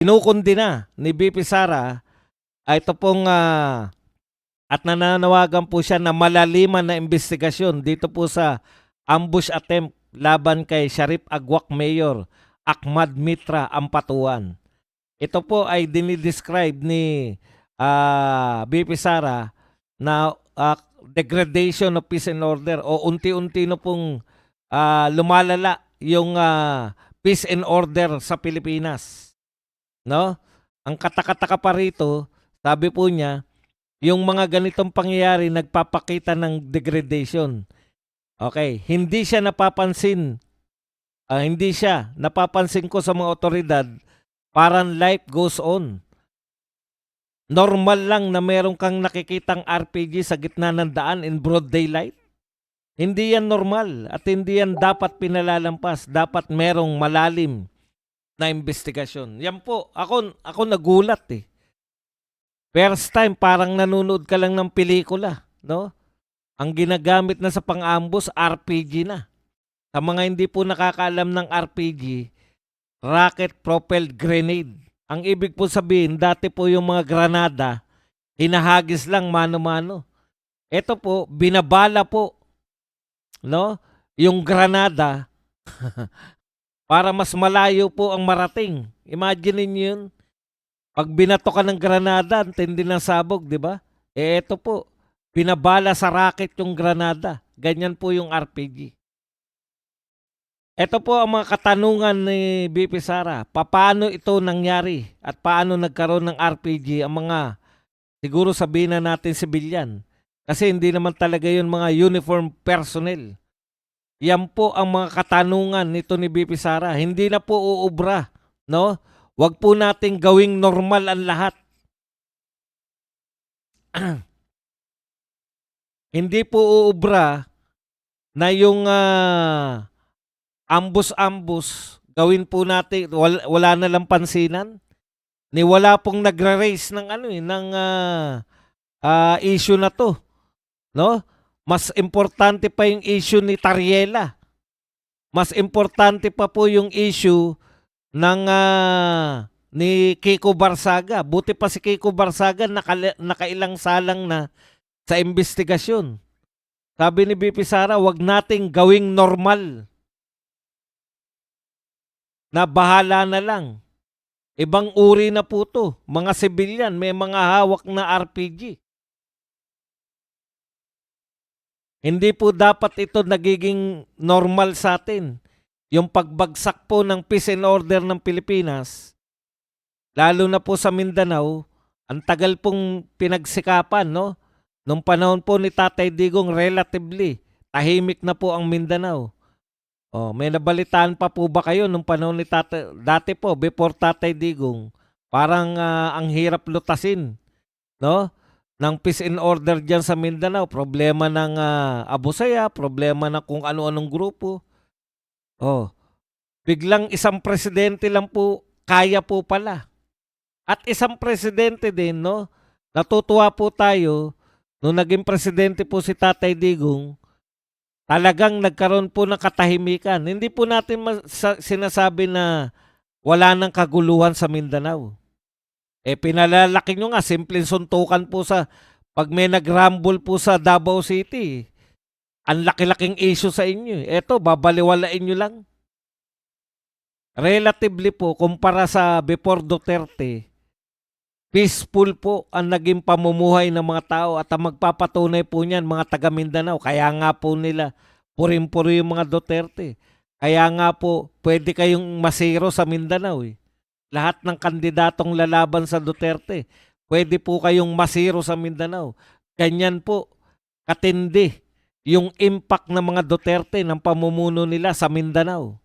Kinukundina ni BP Sara ito pong at nananawagan po siya na malaliman na investigasyon dito po sa ambush attempt laban kay Sharif Agwak Mayor Ahmad Mitra Ampatuan. Ito po ay dinidescribe ni BP Sara na degradation of peace and order o unti-unti na pong lumalala yung peace and order sa Pilipinas. No? Ang katakataka pa rito, sabi po niya, yung mga ganitong pangyayari nagpapakita ng degradation. Okay, hindi siya napapansin. Napapansin ko sa mga otoridad, parang life goes on. Normal lang na meron kang nakikitang RPG sa gitna ng daan in broad daylight. Hindi yan normal at hindi yan dapat pinalalampas. Dapat merong malalim na investigasyon. Yan po, ako nagulat eh. First time parang nanonood ka lang ng pelikula, no? Ang ginagamit na sa pang-ambus RPG na. Sa mga hindi po nakakaalam ng RPG, rocket propelled grenade. Ang ibig po sabihin, dati po yung mga granada, hinahagis lang mano-mano. Ito po, binabala po, no? Yung granada para mas malayo po ang marating. Imagine niyo yun. Pag binato ka ng granada, ang tindi ng sabog, di ba? Ito po, binabala sa rocket yung granada. Ganyan po yung RPG. Ito po ang mga katanungan ni BP Sara. Paano ito nangyari at paano nagkaroon ng RPG ang mga, siguro sabihin na natin sibilyan. Kasi hindi naman talaga yun mga uniform personnel. Yan po ang mga katanungan nito ni BP Sara. Hindi na po uubra, no? Huwag po nating gawing normal ang lahat. Hindi po uubra na yung ambus-ambus gawin po natin, wala na lang pansinan. Ni wala pong nagra-raise ng issue na to, no? Mas importante pa yung issue ni Tariela. Mas importante pa po yung issue ng ni Kiko Barsaga. Buti pa si Kiko Barsaga nakailang salang na sa investigasyon. Sabi ni BP Sara, wag nating gawing normal. Na bahala na lang. Ibang uri na po to. Mga civilian, may mga hawak na RPG. Hindi po dapat ito nagiging normal sa atin. Yung pagbagsak po ng peace and order ng Pilipinas, lalo na po sa Mindanao, ang tagal pong pinagsikapan, no? Nung panahon po ni Tatay Digong, relatively, tahimik na po ang Mindanao. Oh, may nabalitaan pa po ba kayo nung panahon ni Tatay? Dati po, before Tatay Digong, parang ang hirap lutasin, no? Ng peace and order dyan sa Mindanao. Problema ng Abu Sayyaf, problema ng kung ano-anong grupo. Oh, biglang isang presidente lang po, kaya po pala. At isang presidente din, no? Natutuwa po tayo, nung naging presidente po si Tatay Digong, talagang nagkaroon po ng katahimikan. Hindi po natin sinasabi na wala nang kaguluhan sa Mindanao. Pinalalaki nyo nga, simpleng suntukan po pag may nag-rumble po sa Davao City. Ang laki-laking issue sa inyo. Eto, babaliwalain nyo lang. Relatively po, kumpara sa before Duterte, peaceful po ang naging pamumuhay ng mga tao at ang magpapatunay po niyan mga taga Mindanao. Kaya nga po nila, puring-puri yung mga Duterte. Kaya nga po, pwede kayong masiro sa Mindanao eh. Lahat ng kandidatong lalaban sa Duterte, pwede po kayong masiro sa Mindanao. Ganyan po, katindi yung impact ng mga Duterte ng pamumuno nila sa Mindanao.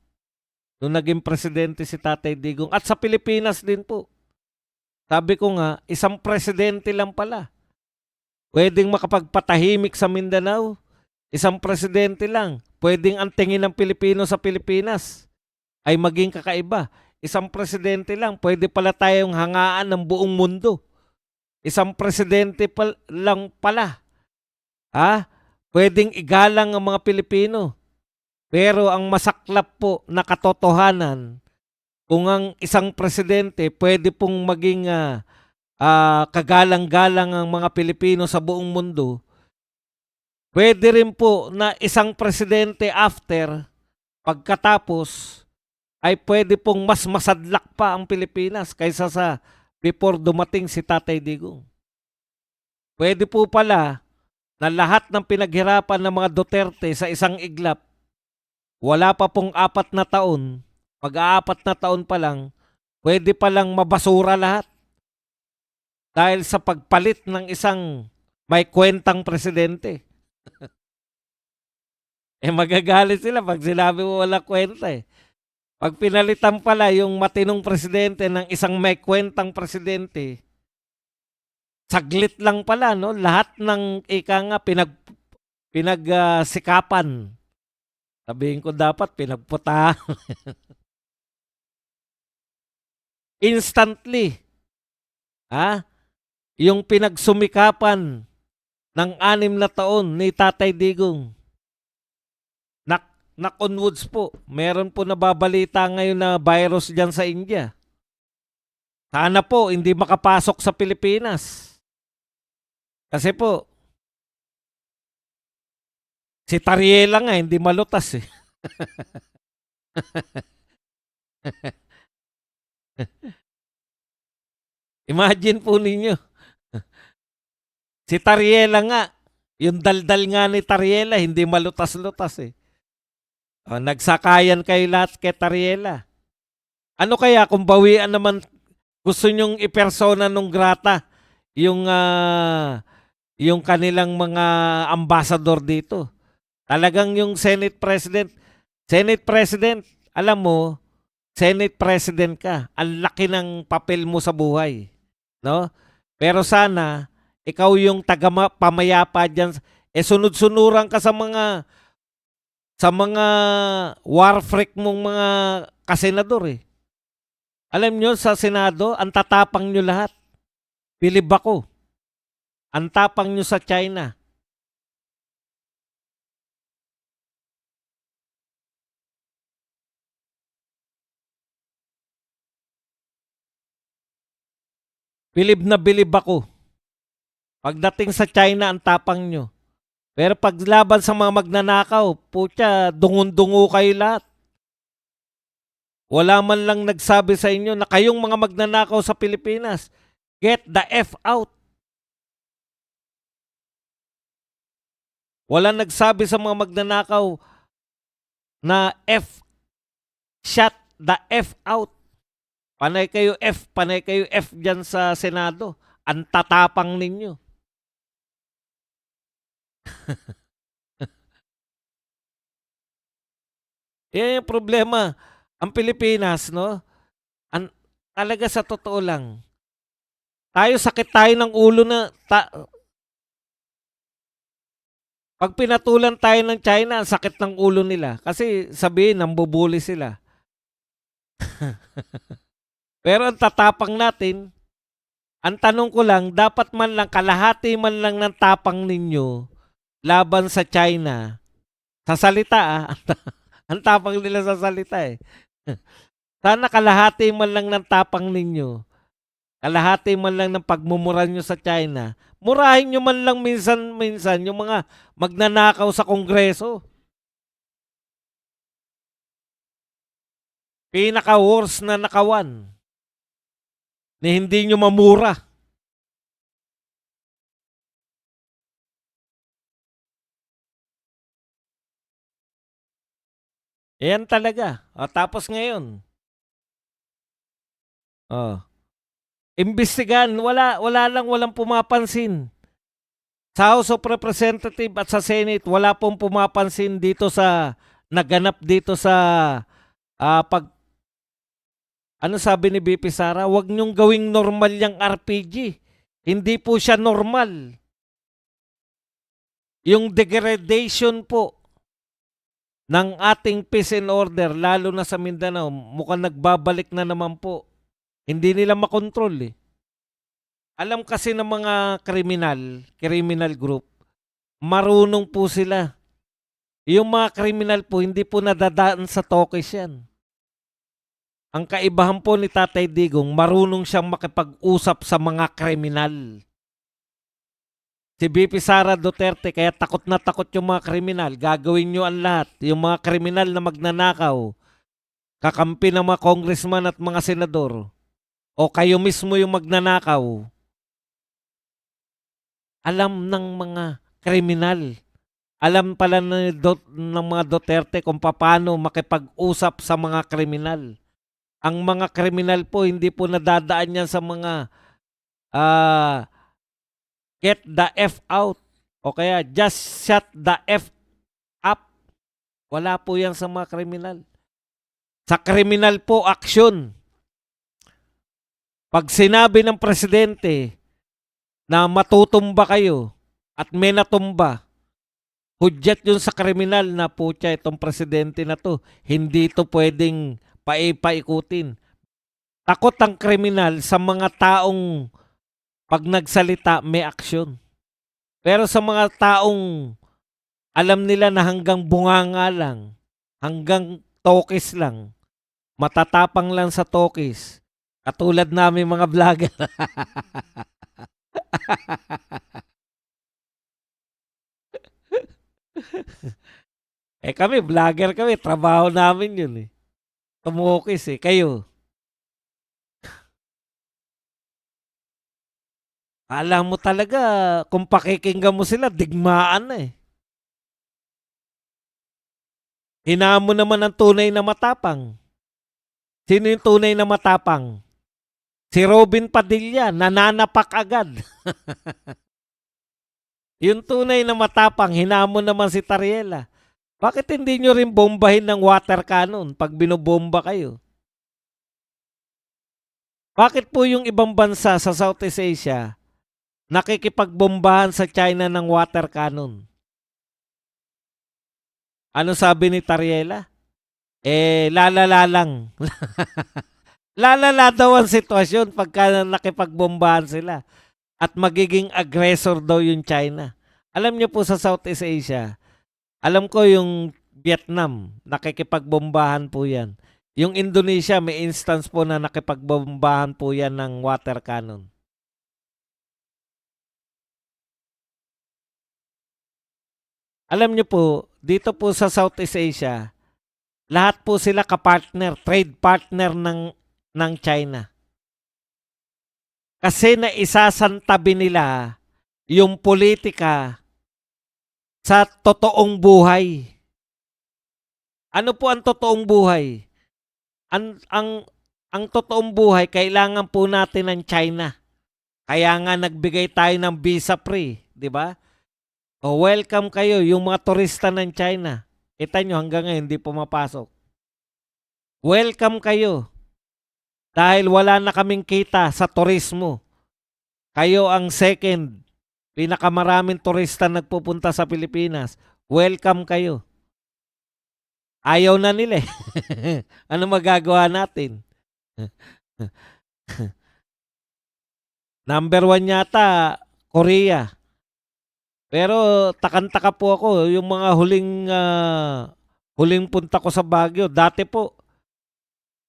Nung naging presidente si Tatay Digong. At sa Pilipinas din po. Sabi ko nga, isang presidente lang pala. Pwedeng makapagpatahimik sa Mindanao. Isang presidente lang. Pwedeng ang tingin ng Pilipino sa Pilipinas ay maging kakaiba. Isang presidente lang, pwede pala tayong hangaan ng buong mundo. Isang presidente lang pala. Pwedeng igalang ang mga Pilipino. Pero ang masaklap po na katotohanan, kung ang isang presidente pwede pong maging kagalang-galang ang mga Pilipino sa buong mundo, pwede rin po na isang presidente pagkatapos, ay pwede pong mas masadlak pa ang Pilipinas kaysa sa before dumating si Tatay Digong. Pwede po pala na lahat ng pinaghirapan ng mga Duterte sa isang iglap, wala pa pong 4 na taon, pag-aapat na taon pa lang, pwede palang mabasura lahat. Dahil sa pagpalit ng isang may kwentang presidente. Magagalit sila pag sinabi mo wala kwenta eh. Pag pinalitan pala yung matinong presidente ng isang may kwentang presidente, saglit lang pala, no? Lahat ng sikapan. Sabihin ko dapat pinagputa. Instantly. Yung pinagsumikapan ng 6 na taon ni Tatay Digong. Knock on woods po. Meron po nababalita ngayon na virus dyan sa India. Sana po hindi makapasok sa Pilipinas. Kasi po, si Tariela nga hindi malutas eh. Imagine po ninyo. Si Tariela nga, yung daldal nga ni Tariela, hindi malutas-lutas eh. Nagsakayan kayo lahat kay Tariela. Ano kaya kung bawian naman, gusto nyong ipersona nung grata yung kanilang mga ambassador dito. Talagang yung Senate President, alam mo, Senate President ka. Ang laki ng papel mo sa buhay. No? Pero sana, ikaw yung pamayapa dyan. Sunod-sunuran ka sa mga war freak mong mga kasenador eh. Alam nyo, sa Senado, ang tatapang nyo lahat. Bilib ako. Ang tapang nyo sa China. Bilib na bilib ako. Pagdating sa China, ang tapang nyo. Pero pag laban sa mga magnanakaw, putya, dungun-dungo kayo lahat. Wala man lang nagsabi sa inyo na kayong mga magnanakaw sa Pilipinas, get the F out. Wala nagsabi sa mga magnanakaw na shut the F out. Panay kayo F dyan sa Senado. Ang tatapang ninyo. Yan yung problema. Ang Pilipinas, no? Talaga sa totoo lang, sakit tayo ng ulo na, pag pinatulan tayo ng China, ang sakit ng ulo nila. Kasi sabihin, nambubuli sila. Pero ang tatapang natin, ang tanong ko lang, dapat man lang, kalahati man lang ng tapang ninyo laban sa China. Sa salita ang tapang nila sa salita eh. Sana kalahati man lang ng tapang ninyo. Kalahati man lang ng pagmumura nyo sa China. Murahin nyo man lang minsan yung mga magnanakaw sa Kongreso. Pinaka-worst na nakawan. Na hindi nyo mamura. Yan talaga. Tapos ngayon. Imbestigahan, walang pumapansin. Sa House of Representatives at sa Senate, wala pong pumapansin dito sa naganap dito sa ano sabi ni BP Sara, wag nyong gawing normal yung RPG. Hindi po siya normal. Yung degradation po ng ating peace and order, lalo na sa Mindanao, mukhang nagbabalik na naman po. Hindi nila makontrol eh. Alam kasi ng mga criminal group, marunong po sila. Yung mga criminal po, hindi po nadadaan sa tokes yan. Ang kaibahan po ni Tatay Digong, marunong siyang makipag-usap sa mga kriminal. Si VP Sara Duterte, kaya takot na takot yung mga kriminal. Gagawin nyo ang lahat. Yung mga kriminal na magnanakaw, kakampi ng mga congressman at mga senador, o kayo mismo yung magnanakaw, alam ng mga kriminal. Alam pala ng mga Duterte kung paano makipag-usap sa mga kriminal. Ang mga kriminal po, hindi po nadadaan yan sa mga get the F out o kaya just shut the F up. Wala po yan sa mga kriminal. Sa kriminal po, aksyon. Pag sinabi ng presidente na matutumba kayo at may natumba, hudyat yun sa kriminal na putya itong presidente na to. Hindi to pwedeng paikutin. Takot ang kriminal sa mga taong pag nagsalita may aksyon. Pero sa mga taong alam nila na hanggang bunganga lang, hanggang tokis lang, matatapang lang sa tokis, katulad namin mga vlogger. Kami, vlogger kami. Trabaho namin yun eh. Tumukis eh. Kayo. Alam mo talaga, kung pakikinggan mo sila, digmaan na eh. Hinaan mo naman ang tunay na matapang. Sino yung tunay na matapang? Si Robin Padilla, nananapak agad. Yung tunay na matapang, hinaan mo naman si Tariela. Bakit hindi nyo rin bombahin ng water cannon pag binobomba kayo? Bakit po yung ibang bansa sa Southeast Asia nakikipagbombahan sa China ng water cannon? Ano sabi ni Tariela? Lalala lang. Lalala daw ang sitwasyon pagka nakipagbombahan sila. At magiging aggressor daw yung China. Alam niyo po sa Southeast Asia, alam ko yung Vietnam, nakikipagbombahan po yan. Yung Indonesia, may instance po na nakipagbombahan po yan ng water cannon. Alam niyo po, dito po sa Southeast Asia, lahat po sila kapartner, trade partner ng China. Kasi naisasantabi nila yung politika sa totoong buhay. Ano po ang totoong buhay? Ang totoong buhay, kailangan po natin ng China. Kaya nga nagbigay tayo ng visa free, di ba? O welcome kayo, yung mga turista ng China. Kita nyo hanggang ngayon hindi pumapasok. Welcome kayo. Dahil wala na kaming kita sa turismo. Kayo ang second pinakamaraming turista nagpupunta sa Pilipinas. Welcome kayo. Ayaw na nila eh. Ano magagawa natin? Number 1 yata, Korea. Pero takang-taka po ako, yung mga huling punta ko sa Baguio, dati po,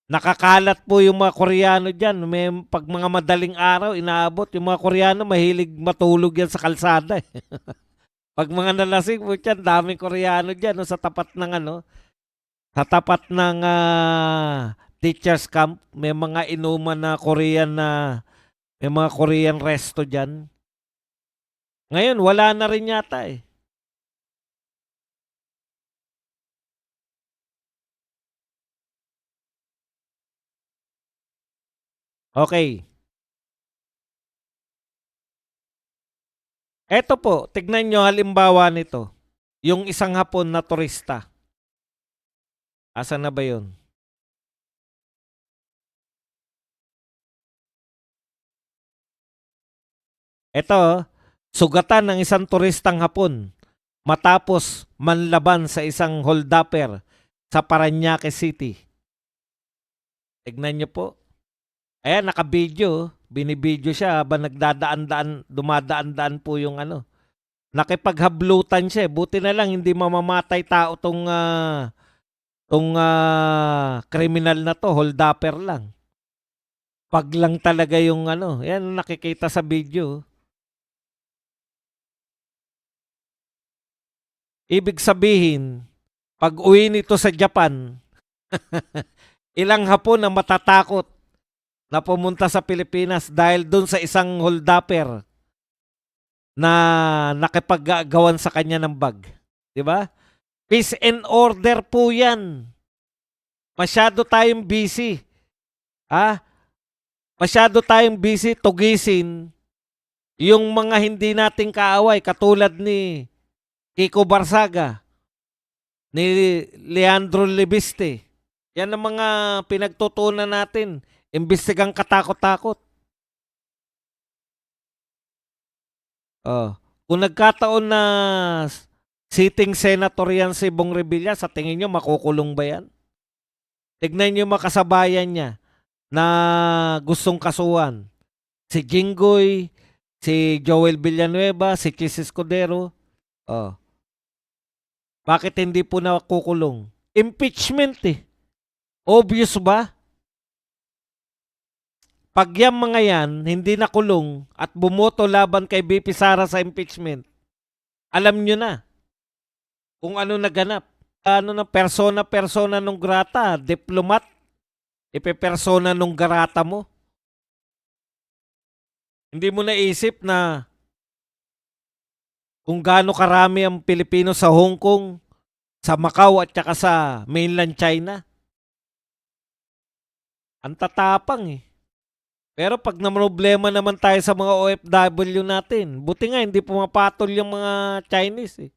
nakakalat po yung mga Koreano dyan. Pag mga madaling araw, inaabot. Yung mga Koreano, mahilig matulog yan sa kalsada. Pag mga nalasing po dyan, daming Koreano dyan sa tapat ng teacher's camp. May mga inuman na Korean may mga Korean resto dyan. Ngayon, wala na rin yata eh. Okay. Eto po, tignan nyo halimbawa nito. Yung isang Hapon na turista. Asan na ba yun? Eto, sugatan ng isang turistang Hapon matapos manlaban sa isang holdupper sa Parañaque City. Tignan nyo po. Ayan, naka-video. Binibidyo siya habang dumadaan-daan po yung nakipaghablutan siya. Buti na lang hindi mamamatay tao tong Tong kriminal na to, holdupper lang. Pag lang talaga yung ano, yan nakikita sa video. Ibig sabihin, pag uwi nito sa Japan, ilang Hapon ang matatakot na pumunta sa Pilipinas dahil dun sa isang holdupper na nakipaggawan sa kanya ng bag. 'Di ba? Peace and order po yan. Masyado tayong busy. Ha? Masyado tayong busy tugisin yung mga hindi nating kaaway katulad ni Kiko Barsaga, ni Leandro Lebiste. Yan ang mga pinagtutunan natin. Imbestigang katakot-takot. Oh. Kung nagkataon na sitting senator yan si Bong Revilla, sa tingin nyo makukulong ba yan? Tignan nyo makasabayan niya na gustong kasuhan. Si Jinggoy, si Joel Villanueva, si Chis Escudero. Oh. Bakit hindi po nakukulong? Impeachment eh. Obvious ba? Pag yung mga yan hindi nakulong at bumoto laban kay BP Sara sa impeachment, alam nyo na kung ano naganap. Ano na persona non grata, diplomat, ipepersona non grata mo. Hindi mo naisip na kung gaano karami ang Pilipino sa Hong Kong, sa Macau at saka sa mainland China. Ang tatapang eh. Pero pag namroblema naman tayo sa mga OFW natin, buti nga hindi pumapatol yung mga Chinese eh.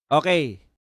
Okay.